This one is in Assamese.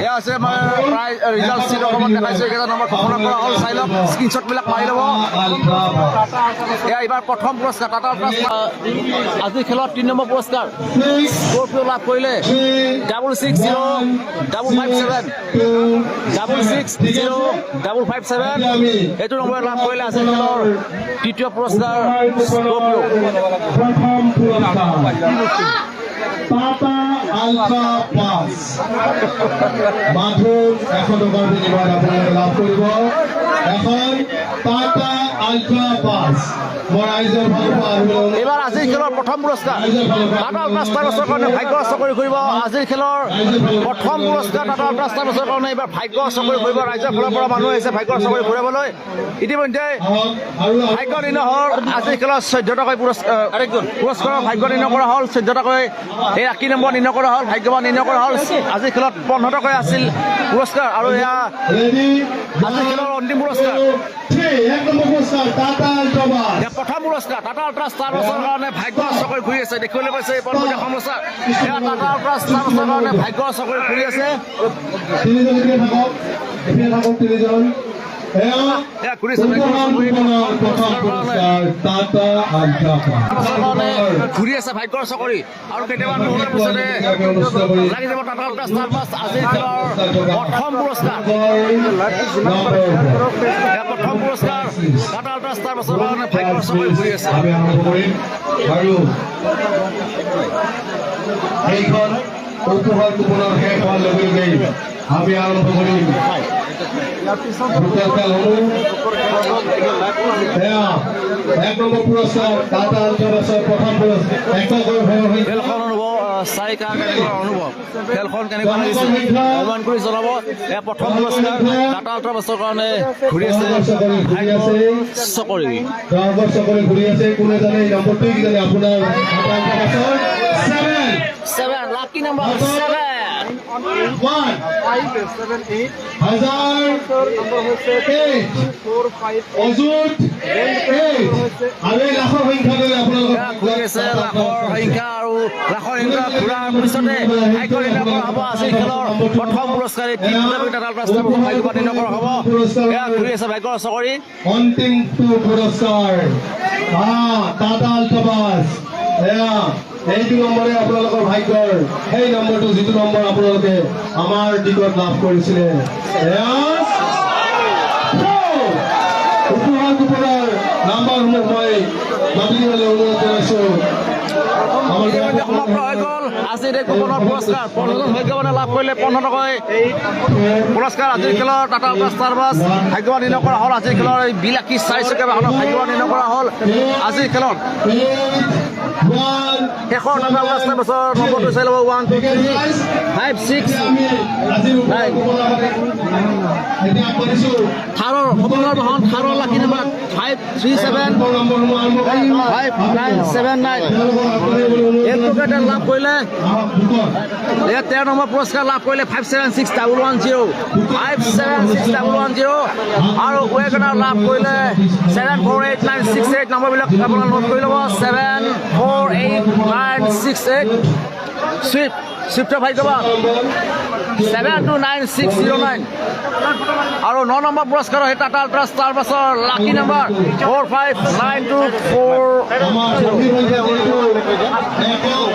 এয়া আছে আমাৰ প্ৰায় ৰিজাল্ট চিট অকণমান দেখাইছোঁ। এইকেইটা নম্বৰ ঘোষণা কৰা হ'ল, চাই লওক, স্ক্ৰীনশ্বটবিলাক মাৰি ল'ব। এয়া এইবাৰ প্ৰথম পুৰস্কাৰ টাটা আল্ট্ৰা। আজিৰ খেলত 3 নম্বৰ পুৰস্কাৰ স্কৰপিঅ লাভ কৰিলে 660-557 660-557 এইটো নম্বৰ লাভ কৰিলে আজিৰ খেলৰ তৃতীয় পুৰস্কাৰ স্কৰপিঅ। টাটা আল্ট্ৰা প্লাছ মাথোন 100 টকাৰ বিনিময়ত আপোনালোকে লাভ কৰিব এখন টাটা আল্ট্ৰা প্লাছ। এইবাৰ আজিৰ খেলৰ প্ৰথম পুৰস্কাৰ টাটা আল্ট্ৰা ষ্টাৰ বাছৰ কাৰণে ভাগ্য চাকৰি কৰিব। আজিৰ খেলৰ প্ৰথম পুৰস্কাৰ টাটা আল্ট্ৰা ষ্টাৰ বাছৰ কাৰণে এইবাৰ ভাগ্য চাকৰি কৰিব। ৰাজ্যৰ ফালৰ পৰা মানুহ আহিছে ভাগ্য চাকৰি ঘূৰাবলৈ। ইতিমধ্যে ভাগ্য নিৰ্ণয়ৰ আজিৰ খেলত 14টাকৈ পুৰস্কাৰৰ ভাগ্য নিৰ্ণয় কৰা হ'ল। 14টাকৈ এই 80 নম্বৰ নিৰ্ণয় কৰা হ'ল, ভাগ্যৱান নিৰ্ণয় কৰা হ'ল। আজিৰ খেলত 15টাকৈ আছিল পুৰস্কাৰ আৰু এয়া আজিৰ খেলৰ অন্তিম পুৰস্কাৰ। প্ৰথম পুৰস্কাৰ টাটা আল্ট্ৰা ষ্টাৰ বাছৰ কাৰণে ভাগ্য চাকৰি ঘূৰি আছে। দেখিবলৈ পাইছে এই পঞ্চমীয়া সমস্যা এয়া টাটা আল্ট্ৰা ষ্টাৰ বাছৰ কাৰণে ভাগ্য চাকৰি ঘূৰি আছে। ঘূৰি আছে ভাগ্যৰ চাকৰি আৰু কেইটামান মুহূৰ্তৰ পিছতে লাগি যাব টাটা আল্ট্ৰা ষ্টাৰ বাছ। আজিৰ খেলৰ প্ৰথম পুৰস্কাৰ প্ৰথম পুৰস্কাৰ টাটা আল্ট্ৰা ষ্টাৰ বাছৰ কাৰণে ভাগ্যৰ চাকৰি ঘূৰি আছে। আৰু এইখন উপহাৰ কুপনৰ শেষ হোৱাৰ লগে লগেই আমি আৰম্ভ কৰিম এক নম্বৰ পুৰস্কাৰ টাটা আল্ট্ৰা বাছৰ প্ৰথম পুৰস্কাৰ। খেলখন চাই কেনেকুৱা অনুভৱ, খেলখন কেনেকুৱা লাগিছে অনুমান কৰি জনাব। এয়া প্ৰথম পুৰস্কাৰ টাটা আল্ট্ৰা বাছৰ কাৰণে ঘূৰি আছে চাকৰি ঘূৰি আছে। কোনে জানে এই নম্বৰটো কি জানে আপোনাৰ টাটা আল্ট্ৰা বাছৰ 7 লাকি নম্বৰ 7 প্ৰথম পুৰস্কাৰ ভাগ্যৰ চাকৰি। অন্তিম পুৰস্কাৰ টাটা আল্ট্ৰা বাছ। এইটো নম্বৰে আপোনালোকৰ ভাগ্যৰ সেই নম্বৰটো যিটো নম্বৰ আপোনালোকে আমাৰ দিগত লাভ কৰিছিলে। উপহাৰ কুপনৰ নাম্বাৰসমূহ মই মাতি দিবলৈ অনুৰোধ জনাইছো। সমাপ্ত হৈ গ'ল আজিৰ এই গোপনৰ পুৰস্কাৰ। 15জন ভাগ্যৱানে লাভ কৰিলে 15টাকৈ পুৰস্কাৰ। আজিৰ খেলৰ টাটা আল্ট্ৰা ষ্টাৰ বাছ ভাগ্যৱান নিৰ্ণয় কৰা হ'ল। আজিৰ খেলৰ এই বিলাসী 4 চকীয়া বাহনৰ ভাগ্যৱান নিৰ্ণয় কৰা হ'ল। আজিৰ খেলত শেষৰ টাটা আল্ট্ৰা ষ্টাৰ বাছৰ নম্বৰটো চাই ল'ব 1 2 3 5 6 9 থাৰৰ সপোনৰ বাহন থাৰৰ লাকি নম্বৰ 537 লাভ কৰিলে। ইয়াত 13 নম্বৰ পুৰস্কাৰ লাভ কৰিলে 576-110 576-110 আৰু ৱেগনাৰ লাভ কৰিলে 748968 নম্বৰবিলাক আপোনাৰ নোট কৰি ল'ব 748968 চুইফ্টৰ ভাগ্যৱান 729609 আৰু 9 নম্বৰ পুৰস্কাৰৰ সেই টাটা আল্ট্ৰা ষ্টাৰ বাছৰ লাকি নম্বৰ 459240